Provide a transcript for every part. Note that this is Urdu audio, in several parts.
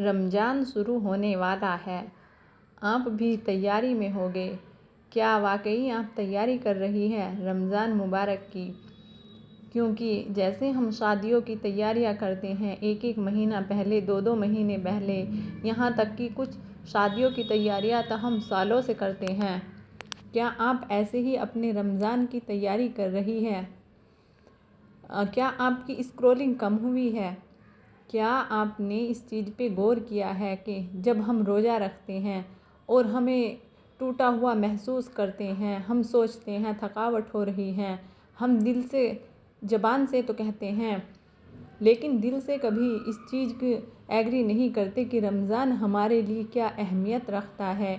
رمضان شروع ہونے والا ہے، آپ بھی تیاری میں ہوں گے۔ کیا واقعی آپ تیاری کر رہی ہیں رمضان مبارک کی؟ کیونکہ جیسے ہم شادیوں کی تیاریاں کرتے ہیں، ایک ایک مہینہ پہلے، دو دو مہینے پہلے، یہاں تک کہ کچھ شادیوں کی تیاریاں تو ہم سالوں سے کرتے ہیں، کیا آپ ایسے ہی اپنے رمضان کی تیاری کر رہی ہیں؟ کیا آپ کی اسکرولنگ کم ہوئی ہے؟ کیا آپ نے اس چیز پہ غور کیا ہے کہ جب ہم روزہ رکھتے ہیں اور ہمیں ٹوٹا ہوا محسوس کرتے ہیں، ہم سوچتے ہیں تھکاوٹ ہو رہی ہے، ہم دل سے، زبان سے تو کہتے ہیں لیکن دل سے کبھی اس چیز کی ایگری نہیں کرتے کہ رمضان ہمارے لیے کیا اہمیت رکھتا ہے،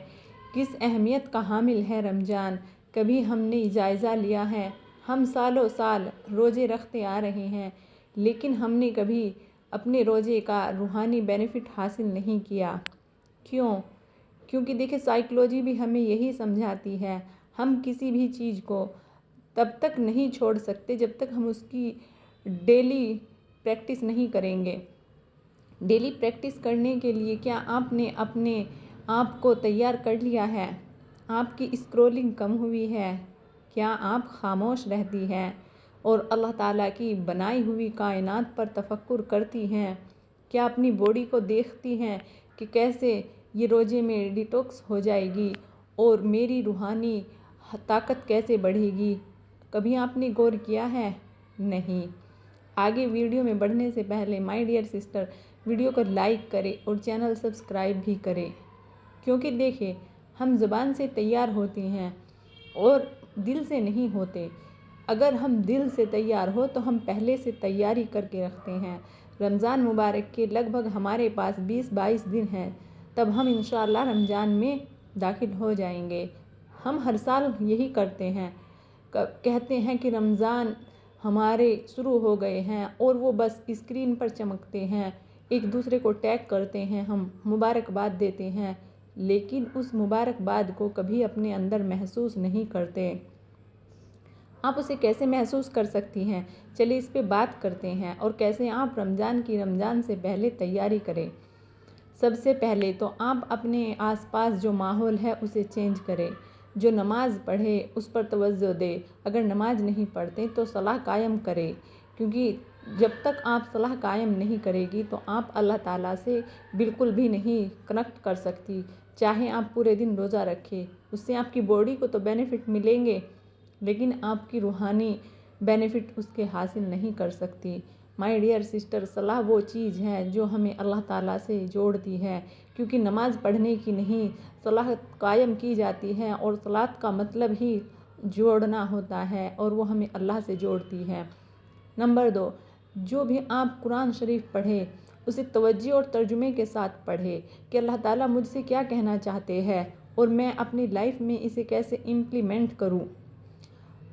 کس اہمیت کا حامل ہے رمضان؟ کبھی ہم نے جائزہ لیا ہے؟ ہم سالوں سال روزے رکھتے آ رہے ہیں، لیکن ہم نے کبھی اپنے روزے کا روحانی بینیفٹ حاصل نہیں کیا۔ کیوں؟ کیونکہ دیکھیں، سائیکلوجی بھی ہمیں یہی سمجھاتی ہے، ہم کسی بھی چیز کو تب تک نہیں چھوڑ سکتے جب تک ہم اس کی ڈیلی پریکٹس نہیں کریں گے۔ ڈیلی پریکٹس کرنے کے لیے کیا آپ نے اپنے آپ کو تیار کر لیا ہے؟ آپ کی اسکرولنگ کم ہوئی ہے؟ کیا آپ خاموش رہتی ہیں اور اللہ تعالیٰ کی بنائی ہوئی کائنات پر تفکر کرتی ہیں؟ کیا اپنی باڈی کو دیکھتی ہیں کہ کیسے یہ روزے میں ڈیٹاکس ہو جائے گی اور میری روحانی طاقت کیسے بڑھے گی؟ کبھی آپ نے غور کیا ہے؟ نہیں۔ آگے ویڈیو میں بڑھنے سے پہلے مائی ڈیئر سسٹر، ویڈیو کو لائک کریں اور چینل سبسکرائب بھی کریں، کیونکہ دیکھیں، ہم زبان سے تیار ہوتے ہیں اور دل سے نہیں ہوتے۔ اگر ہم دل سے تیار ہو تو ہم پہلے سے تیاری کر کے رکھتے ہیں۔ رمضان مبارک کے لگ بھگ ہمارے پاس 20-22 دن ہیں، تب ہم انشاءاللہ رمضان میں داخل ہو جائیں گے۔ ہم ہر سال یہی کرتے ہیں، کہتے ہیں کہ رمضان ہمارے شروع ہو گئے ہیں اور وہ بس اسکرین پر چمکتے ہیں، ایک دوسرے کو ٹیگ کرتے ہیں، ہم مبارکباد دیتے ہیں، لیکن اس مبارکباد کو کبھی اپنے اندر محسوس نہیں کرتے۔ آپ اسے کیسے محسوس کر سکتی ہیں؟ چلیے اس پہ بات کرتے ہیں اور کیسے آپ رمضان سے پہلے تیاری کریں۔ سب سے پہلے تو آپ اپنے آس پاس جو ماحول ہے اسے چینج کریں، جو نماز پڑھے اس پر توجہ دے، اگر نماز نہیں پڑھتے تو صلاح قائم کرے، کیونکہ جب تک آپ صلاح قائم نہیں کرے گی تو آپ اللہ تعالیٰ سے بالکل بھی نہیں کنیکٹ کر سکتی، چاہے آپ پورے دن روزہ رکھیں، اس سے آپ کی باڈی کو تو بینیفٹ ملیں گے لیکن آپ کی روحانی بینیفٹ اس کے حاصل نہیں کر سکتی۔ مائی ڈیئر سسٹر، صلاح وہ چیز ہے جو ہمیں اللہ تعالیٰ سے جوڑتی ہے، کیونکہ نماز پڑھنے کی نہیں، صلاح قائم کی جاتی ہے اور صلاۃ کا مطلب ہی جوڑنا ہوتا ہے اور وہ ہمیں اللہ سے جوڑتی ہے۔ نمبر 2، جو بھی آپ قرآن شریف پڑھیں اسے توجہ اور ترجمے کے ساتھ پڑھیں کہ اللہ تعالیٰ مجھ سے کیا کہنا چاہتے ہیں اور میں اپنی لائف میں اسے کیسے امپلیمنٹ کروں۔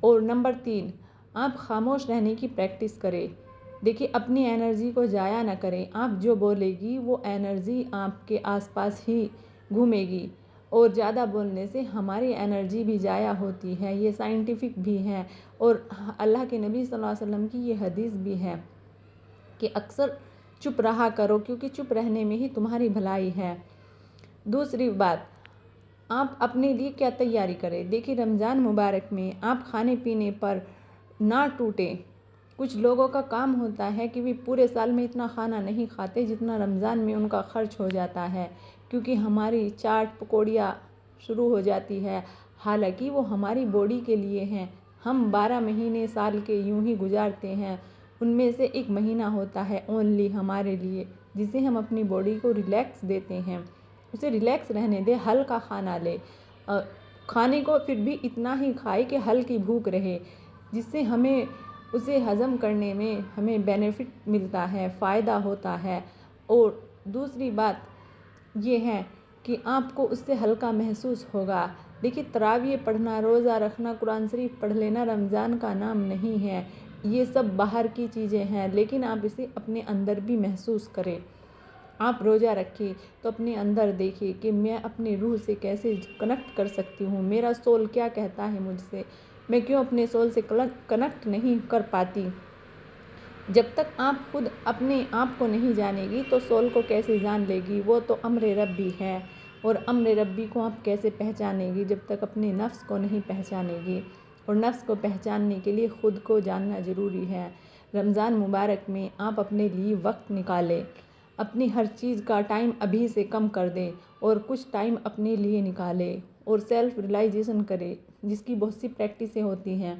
اور نمبر 3، آپ خاموش رہنے کی پریکٹس کریں۔ دیکھیں، اپنی انرجی کو ضائع نہ کریں، آپ جو بولے گی وہ انرجی آپ کے آس پاس ہی گھومے گی اور زیادہ بولنے سے ہماری انرجی بھی ضائع ہوتی ہے، یہ سائنٹیفک بھی ہے اور اللہ کے نبی صلی اللہ علیہ وسلم کی یہ حدیث بھی ہے کہ اکثر چپ رہا کرو، کیونکہ چپ رہنے میں ہی تمہاری بھلائی ہے۔ دوسری بات، آپ اپنے لیے کیا تیاری کریں؟ دیکھیں، رمضان مبارک میں آپ کھانے پینے پر نہ ٹوٹیں۔ کچھ لوگوں کا کام ہوتا ہے کہ وہ پورے سال میں اتنا کھانا نہیں کھاتے جتنا رمضان میں ان کا خرچ ہو جاتا ہے، کیونکہ ہماری چاٹ پکوڑیاں شروع ہو جاتی ہے، حالانکہ وہ ہماری باڈی کے لیے ہیں۔ ہم 12 مہینے سال کے یوں ہی گزارتے ہیں، ان میں سے ایک مہینہ ہوتا ہے اونلی ہمارے لیے، جسے ہم اپنی باڈی کو ریلیکس دیتے ہیں، اسے ریلیکس رہنے دے، ہلکا کھانا لے، کھانے کو پھر بھی اتنا ہی کھائے کہ ہلکی بھوک رہے، جس سے ہمیں اسے ہضم کرنے میں ہمیں بینیفٹ ملتا ہے، فائدہ ہوتا ہے۔ اور دوسری بات یہ ہے کہ آپ کو اس سے ہلکا محسوس ہوگا۔ دیکھیے، تراویح پڑھنا، روزہ رکھنا، قرآن شریف پڑھ لینا رمضان کا نام نہیں ہے، یہ سب باہر کی چیزیں ہیں، لیکن آپ اسے اپنے اندر بھی محسوس کریں۔ آپ روزہ رکھیں تو اپنے اندر دیکھیں کہ میں اپنے روح سے کیسے کنیکٹ کر سکتی ہوں، میرا سول کیا کہتا ہے مجھ سے، میں کیوں اپنے سول سے کنیکٹ نہیں کر پاتی۔ جب تک آپ خود اپنے آپ کو نہیں جانے گی تو سول کو کیسے جان لے گی؟ وہ تو امر ربی ہے، اور امر ربی کو آپ کیسے پہچانیں گی جب تک اپنے نفس کو نہیں پہچانیں گی؟ اور نفس کو پہچاننے کے لیے خود کو جاننا ضروری ہے۔ رمضان مبارک میں آپ اپنے لیے وقت نکالیں، اپنی ہر چیز کا ٹائم ابھی سے کم کر دیں اور کچھ ٹائم اپنے لیے نکالیں اور سیلف ریلائزیشن کریں، جس کی بہت سی پریکٹسیں ہوتی ہیں۔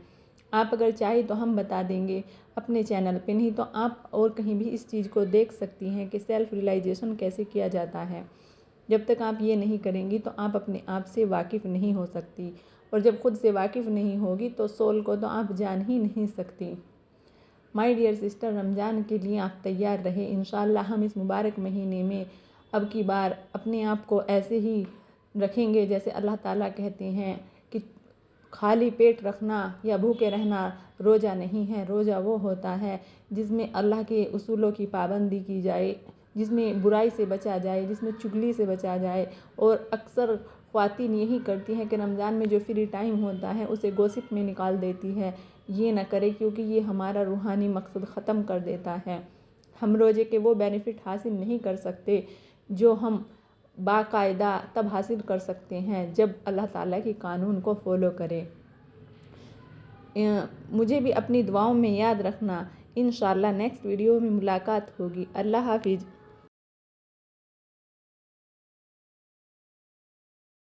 آپ اگر چاہیں تو ہم بتا دیں گے اپنے چینل پہ، نہیں تو آپ اور کہیں بھی اس چیز کو دیکھ سکتی ہیں کہ سیلف ریلائزیشن کیسے کیا جاتا ہے۔ جب تک آپ یہ نہیں کریں گی تو آپ اپنے آپ سے واقف نہیں ہو سکتی، اور جب خود سے واقف نہیں ہوگی تو سول کو تو آپ جان ہی نہیں سکتی۔ مائی ڈیئر سسٹر، رمضان کے لیے آپ تیار رہیں۔ انشاءاللہ ہم اس مبارک مہینے میں اب کی بار اپنے آپ کو ایسے ہی رکھیں گے جیسے اللہ تعالیٰ کہتے ہیں کہ خالی پیٹ رکھنا یا بھوکے رہنا روزہ نہیں ہے۔ روزہ وہ ہوتا ہے جس میں اللہ کے اصولوں کی پابندی کی جائے، جس میں برائی سے بچا جائے، جس میں چغلی سے بچا جائے۔ اور اکثر خواتین یہی کرتی ہیں کہ رمضان میں جو فری ٹائم ہوتا ہے اسے گوسپ میں نکال دیتی ہے۔ یہ نہ کرے، کیونکہ یہ ہمارا روحانی مقصد ختم کر دیتا ہے۔ ہم روزے کے وہ بینیفٹ حاصل نہیں کر سکتے جو ہم باقاعدہ تب حاصل کر سکتے ہیں جب اللہ تعالیٰ کے قانون کو فالو کریں۔ مجھے بھی اپنی دعاؤں میں یاد رکھنا۔ انشاءاللہ نیکسٹ ویڈیو میں ملاقات ہوگی۔ اللہ حافظ۔